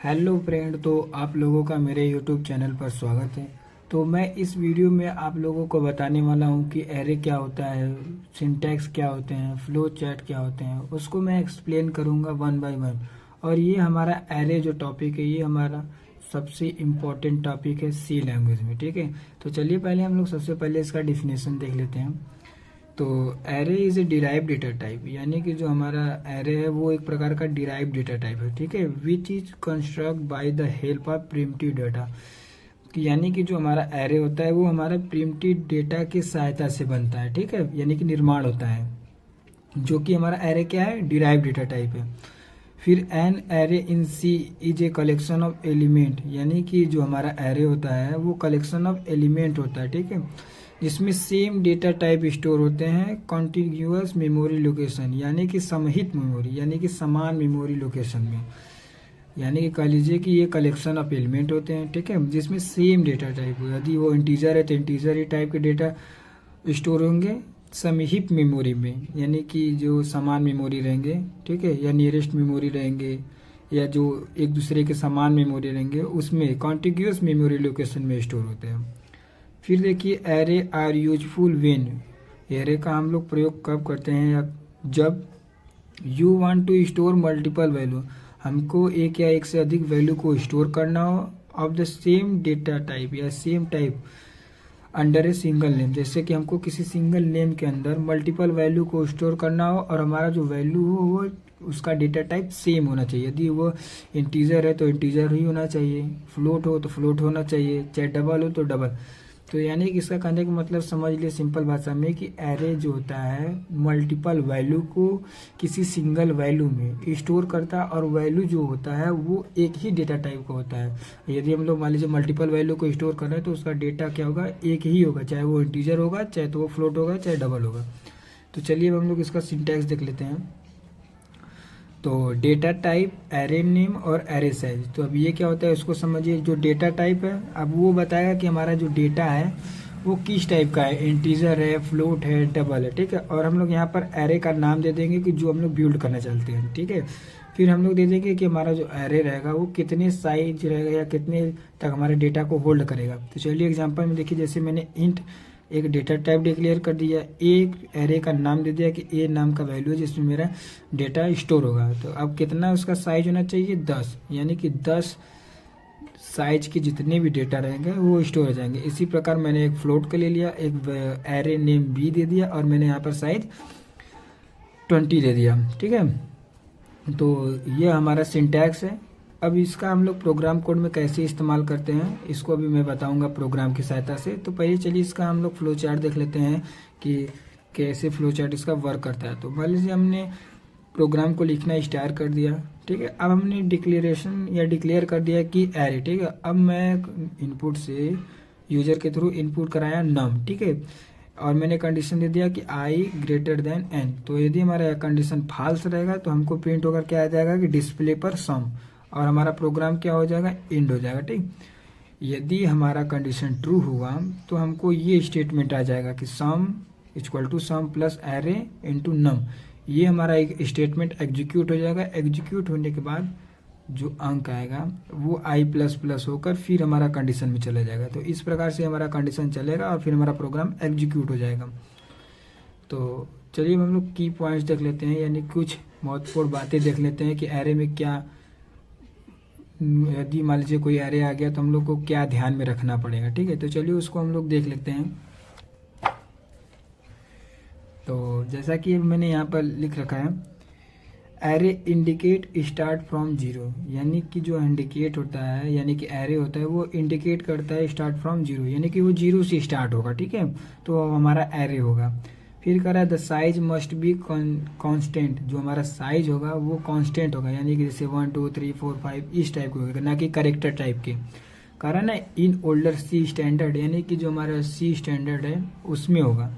Hello friend, तो आप लोगों का मेरे यूट्यूब चैनल पर स्वागत है। तो मैं इस वीडियो में आप लोगों को बताने वाला हूं कि एरे क्या होता है, सिंटैक्स क्या होते हैं, फ्लो चार्ट क्या होते हैं, उसको मैं एक्सप्लेन करूंगा वन बाय वन। और ये हमारा एरे जो टॉपिक है, ये हमारा सबसे इम्पोर्टेंट टॉपिक है सी लैंग्वेज में। ठीक है, तो चलिए पहले हम लोग सबसे पहले इसका डिफिनेशन देख लेते हैं। तो array is a derive data type, यानी कि जो हमारा एरे है वो एक प्रकार का डिराइव डेटा टाइप है। ठीक है, which is construct by the help of primitive data, यानी कि जो हमारा एरे होता है वो हमारा प्रिमिटिव डेटा की सहायता से बनता है। ठीक है, यानी कि निर्माण होता है, जो कि हमारा एरे क्या है, डिराइव डेटा टाइप है। फिर an array in C is a collection of element, यानी कि जो हमारा एरे होता है वो कलेक्शन ऑफ एलिमेंट होता है। ठीक है, जिसमें सेम डेटा टाइप स्टोर होते हैं कॉन्टिग्यूअस मेमोरी लोकेशन, यानी कि समहित मेमोरी, यानी कि समान मेमोरी लोकेशन में। यानी कि कह लीजिए कि ये कलेक्शन ऑफ एलिमेंट होते हैं। ठीक है, जिसमें सेम डेटा टाइप हो, यदि वो इंटीजर है तो इंटीजर ही टाइप के डेटा स्टोर होंगे समहित मेमोरी में, यानी कि जो समान मेमोरी रहेंगे। ठीक है, या नियरेस्ट मेमोरी रहेंगे, या जो एक दूसरे के समान मेमोरी रहेंगे, उसमें कॉन्टिग्यूअस मेमोरी लोकेशन में स्टोर होते हैं। फिर देखिए, array are useful when, array का हम लोग प्रयोग कब करते हैं, जब you want to store multiple value, हमको एक या एक से अधिक वैल्यू को स्टोर करना हो of the same data type या same type under a single name. जैसे कि हमको किसी सिंगल नेम के अंदर मल्टीपल वैल्यू को स्टोर करना हो और हमारा जो वैल्यू हो वो उसका डेटा टाइप सेम होना चाहिए। यदि वो इंटीजर है तो इंटीजर ही होना चाहिए, फ्लोट हो तो फ्लोट होना चाहिए, चाहे डबल हो तो डबल। तो यानी कि इसका कहने का मतलब समझ लिए सिंपल भाषा में कि एरे जो होता है मल्टीपल वैल्यू को किसी सिंगल वैल्यू में स्टोर करता है, और वैल्यू जो होता है वो एक ही डेटा टाइप का होता है। यदि हम लोग मान लीजिए मल्टीपल वैल्यू को स्टोर कर रहे हैं तो उसका डेटा क्या होगा, एक ही होगा, चाहे वो इंटीजर होगा, चाहे तो वो फ्लोट होगा, चाहे डबल होगा। तो चलिए अब हम लोग इसका सिंटैक्स देख लेते हैं। तो डेटा टाइप, एरे नेम और एरे साइज। तो अब ये क्या होता है उसको समझिए। जो डेटा टाइप है अब वो बताएगा कि हमारा जो डेटा है वो किस टाइप का है, इंटीजर है, फ्लोट है, डबल है। ठीक है, और हम लोग यहाँ पर एरे का नाम दे देंगे कि जो हम लोग बिल्ड करना चाहते हैं। ठीक है, फिर हम लोग दे देंगे कि हमारा जो एरे रहेगा वो कितने साइज रहेगा या कितने तक हमारे डेटा को होल्ड करेगा। तो चलिए एग्जांपल में देखिए, जैसे मैंने इंट एक डेटा टाइप डिक्लेयर कर दिया, एक एरे का नाम दे दिया कि ए नाम का वैल्यू है जिसमें मेरा डेटा स्टोर होगा। तो अब कितना उसका साइज होना चाहिए, 10, यानी कि 10 साइज के जितने भी डेटा रहेंगे वो स्टोर हो जाएंगे। इसी प्रकार मैंने एक फ्लोट का ले लिया, एक एरे नेम बी दे दिया और मैंने यहाँ पर साइज 20 दे दिया। ठीक है, तो ये हमारा सिंटैक्स है। अब इसका हम लोग प्रोग्राम कोड में कैसे इस्तेमाल करते हैं इसको अभी मैं बताऊंगा प्रोग्राम की सहायता से। तो पहले चलिए इसका हम लोग फ्लो चार्ट देख लेते हैं कि कैसे फ्लो चार्ट इसका वर्क करता है। तो मान लीजिए हमने प्रोग्राम को लिखना स्टार्ट कर दिया। ठीक है, अब हमने डिक्लेरेशन या डिक्लेयर कर दिया कि एरे। ठीक है, अब मैं इनपुट से यूजर के थ्रू इनपुट कराया नम। ठीक है, और मैंने कंडीशन दे दिया कि आई ग्रेटर देन एन। तो यदि हमारा कंडीशन फॉल्स रहेगा तो हमको प्रिंट होकर क्या आ जाएगा कि डिस्प्ले पर सम, और हमारा प्रोग्राम क्या हो जाएगा, एंड हो जाएगा। ठीक, यदि हमारा कंडीशन ट्रू हुआ तो हमको ये स्टेटमेंट आ जाएगा कि sum equal to sum plus array into num. ये हमारा एक स्टेटमेंट एग्जीक्यूट हो जाएगा। एग्जीक्यूट होने के बाद जो अंक आएगा वो आई प्लस प्लस होकर फिर हमारा कंडीशन में चला जाएगा। तो इस प्रकार से हमारा कंडीशन चलेगा और फिर हमारा प्रोग्राम एग्जीक्यूट हो जाएगा। तो चलिए हम लोग की पॉइंट्स देख लेते हैं, यानी कुछ महत्वपूर्ण बातें देख लेते हैं कि एरे में क्या, यदि मान लीजिए कोई एरे आ गया तो हम लोग को क्या ध्यान में रखना पड़ेगा। ठीक है, तो चलिए उसको हम लोग देख लेते हैं। तो जैसा कि मैंने यहाँ पर लिख रखा है, array indicate start from zero, यानी कि जो इंडिकेट होता है यानी कि एरे होता है वो इंडिकेट करता है स्टार्ट फ्रॉम जीरो, यानी कि वो जीरो से स्टार्ट होगा। ठीक है, तो हमारा एरे होगा। फिर कह रहा है the size must be constant, जो हमारा साइज होगा वो कांस्टेंट होगा, यानी कि जैसे 1 2 3 4 5 इस टाइप के होगा, ना कि करेक्टर टाइप के। कह रहा है ना इन ओल्डर सी स्टैंडर्ड, यानी कि जो हमारा सी स्टैंडर्ड है उसमें होगा।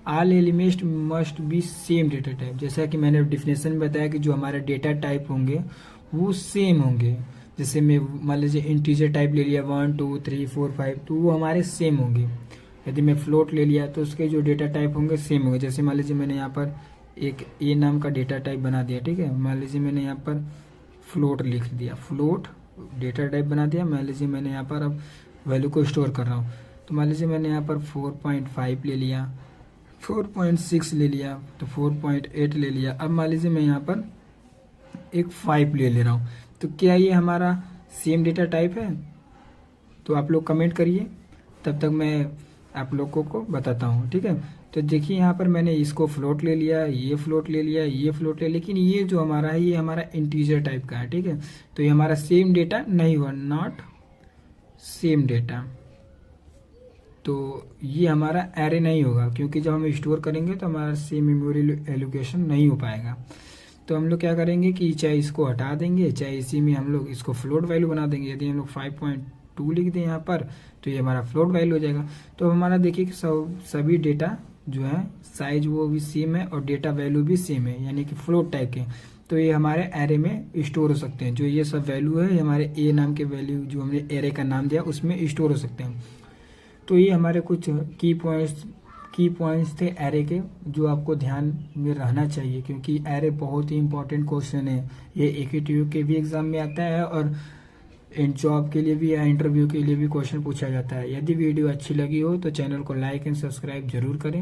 All element must be same data type, जैसा कि मैंने डिफिनेशन में बताया कि जो हमारे डेटा टाइप होंगे वो सेम होंगे। जैसे मैं मान लीजिए इंटीजर टाइप ले लिया 1 2 3 4 5, तो वो हमारे सेम होंगे। यदि मैं फ्लोट ले लिया तो उसके जो डेटा टाइप होंगे सेम होंगे। जैसे मान लीजिए मैंने यहाँ पर एक ए नाम का डेटा टाइप बना दिया। ठीक है, मान लीजिए मैंने यहाँ पर फ्लोट लिख दिया, फ्लोट डेटा टाइप बना दिया। मान लीजिए मैंने यहाँ पर अब वैल्यू को स्टोर कर रहा हूँ, तो मान लीजिए मैंने यहाँ पर 4.5 ले लिया, 4.6 ले लिया, तो 4.8 ले लिया। अब मान लीजिए मैं यहाँ पर एक 5 ले रहा हूँ, तो क्या ये हमारा सेम डेटा टाइप है? तो आप लोग कमेंट करिए, तब तक मैं आप लोगों को बताता हूँ, ठीक है। तो देखिए यहाँ पर मैंने इसको फ्लोट ले लिया, ये फ्लोट ले लिया, ये फ्लोट ले, लेकिन ये जो हमारा है ये हमारा इंटीजर टाइप का है, ठीक है। तो ये हमारा सेम डेटा नहीं हुआ, नॉट सेम डेटा। तो ये हमारा एरे नहीं होगा, क्योंकि जब हम स्टोर करेंगे तो हमारा सेम मेमोरी एलोकेशन नहीं हो पाएगा। तो हम लोग क्या करेंगे कि चाहे इसको हटा देंगे, चाहे इसी में हम लोग इसको फ्लोट वैल्यू बना देंगे। यदि हम लोग 5.2 लिख दें यहाँ पर, तो ये हमारा फ्लोट वैल्यू हो जाएगा। तो हमारा देखिए कि सभी डेटा जो है साइज वो भी सेम है और डेटा वैल्यू भी सेम है, यानी कि फ्लोट टाइप के। तो ये हमारे एरे में स्टोर हो सकते हैं। जो ये सब वैल्यू है, ये हमारे ए नाम के वैल्यू जो हमने एरे का नाम दिया उसमें स्टोर हो सकते हैं। तो ये हमारे कुछ की पॉइंट्स थे एरे के, जो आपको ध्यान में रहना चाहिए, क्योंकि एरे बहुत ही इंपॉर्टेंट क्वेश्चन है। ये AKTU के भी एग्जाम में आता है और जॉब के लिए भी या इंटरव्यू के लिए भी क्वेश्चन पूछा जाता है। यदि वीडियो अच्छी लगी हो तो चैनल को लाइक एंड सब्सक्राइब जरूर करें।